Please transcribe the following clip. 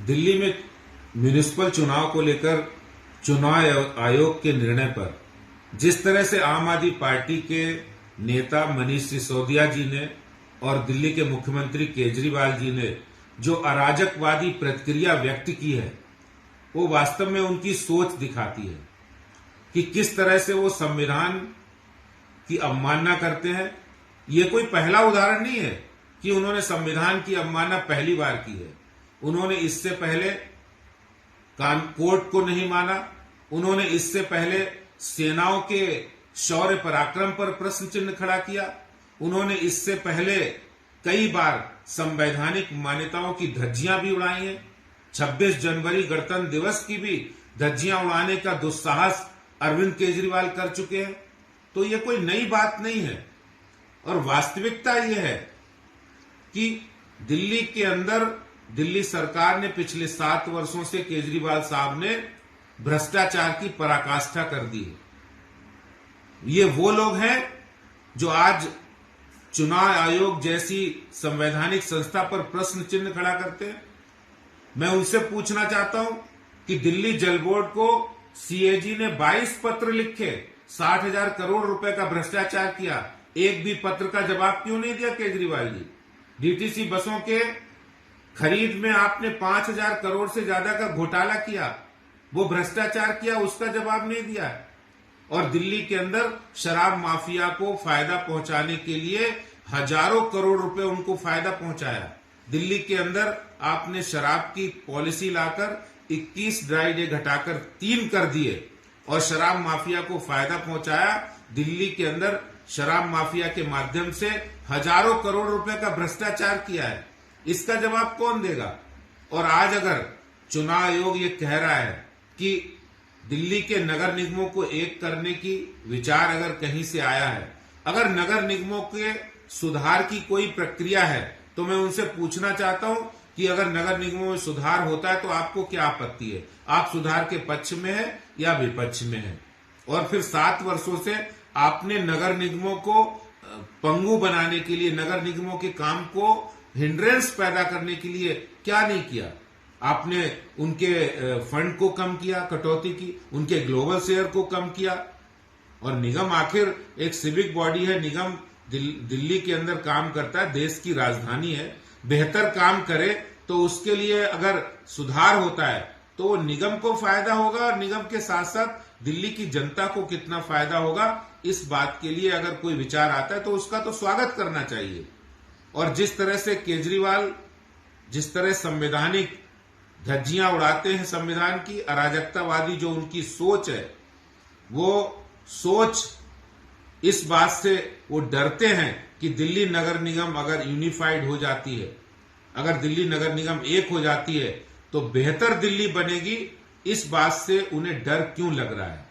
दिल्ली में म्युनिसिपल चुनाव को लेकर चुनाव आयोग के निर्णय पर जिस तरह से आम आदमी पार्टी के नेता मनीष सिसोदिया जी ने और दिल्ली के मुख्यमंत्री केजरीवाल जी ने जो अराजकवादी प्रतिक्रिया व्यक्त की है, वो वास्तव में उनकी सोच दिखाती है कि किस तरह से वो संविधान की अवमानना करते हैं। ये कोई पहला उदाहरण नहीं है कि उन्होंने संविधान की अवमानना पहली बार की है। उन्होंने इससे पहले कोर्ट को नहीं माना, उन्होंने इससे पहले सेनाओं के शौर्य पराक्रम पर प्रश्न चिन्ह खड़ा किया, उन्होंने इससे पहले कई बार संवैधानिक मान्यताओं की धज्जियां भी उड़ाई हैं। 26 जनवरी गणतंत्र दिवस की भी धज्जियां उड़ाने का दुस्साहस अरविंद केजरीवाल कर चुके हैं। तो ये कोई नई बात नहीं है और वास्तविकता ये है कि दिल्ली के अंदर दिल्ली सरकार ने पिछले 7 वर्षों से केजरीवाल साहब ने भ्रष्टाचार की पराकाष्ठा कर दी है। ये वो लोग हैं जो आज चुनाव आयोग जैसी संवैधानिक संस्था पर प्रश्न चिन्ह खड़ा करते हैं। मैं उनसे पूछना चाहता हूं कि दिल्ली जल बोर्ड को सीएजी ने 22 पत्र लिखे, 60,000 करोड़ रुपए का भ्रष्टाचार किया, एक भी पत्र का जवाब क्यों नहीं दिया केजरीवाल जी? डीटीसी बसों के खरीद में आपने 5,000 करोड़ से ज्यादा का घोटाला किया, वो भ्रष्टाचार किया, उसका जवाब नहीं दिया। और दिल्ली के अंदर शराब माफिया को फायदा पहुंचाने के लिए हजारों करोड़ रुपए उनको फायदा पहुंचाया। दिल्ली के अंदर आपने शराब की पॉलिसी लाकर 21 ड्राई डे घटाकर 3 कर दिए और शराब माफिया को फायदा पहुंचाया। दिल्ली के अंदर शराब माफिया के माध्यम से हजारों करोड़ रुपए का भ्रष्टाचार किया है। इसका जवाब कौन देगा? और आज अगर चुनाव आयोग ये कह रहा है कि दिल्ली के नगर निगमों को एक करने की विचार अगर कहीं से आया है, अगर नगर निगमों के सुधार की कोई प्रक्रिया है, तो मैं उनसे पूछना चाहता हूं कि अगर नगर निगमों में सुधार होता है तो आपको क्या आपत्ति है? आप सुधार के पक्ष में है या विपक्ष में है? और फिर 7 वर्षों से आपने नगर निगमों को पंगु बनाने के लिए, नगर निगमों के काम को हिंड्रेंस पैदा करने के लिए क्या नहीं किया? आपने उनके फंड को कम किया, कटौती की, उनके ग्लोबल शेयर को कम किया। और निगम आखिर एक सिविक बॉडी है, निगम दिल्ली के अंदर काम करता है, देश की राजधानी है। बेहतर काम करे तो उसके लिए अगर सुधार होता है तो वो निगम को फायदा होगा और निगम के साथ साथ दिल्ली की जनता को कितना फायदा होगा, इस बात के लिए अगर कोई विचार आता है तो उसका तो स्वागत करना चाहिए। और जिस तरह से केजरीवाल जिस तरह संवैधानिक धज्जियां उड़ाते हैं संविधान की, अराजकतावादी जो उनकी सोच है, वो सोच इस बात से वो डरते हैं कि दिल्ली नगर निगम अगर यूनिफाइड हो जाती है, अगर दिल्ली नगर निगम एक हो जाती है तो बेहतर दिल्ली बनेगी। इस बात से उन्हें डर क्यों लग रहा है?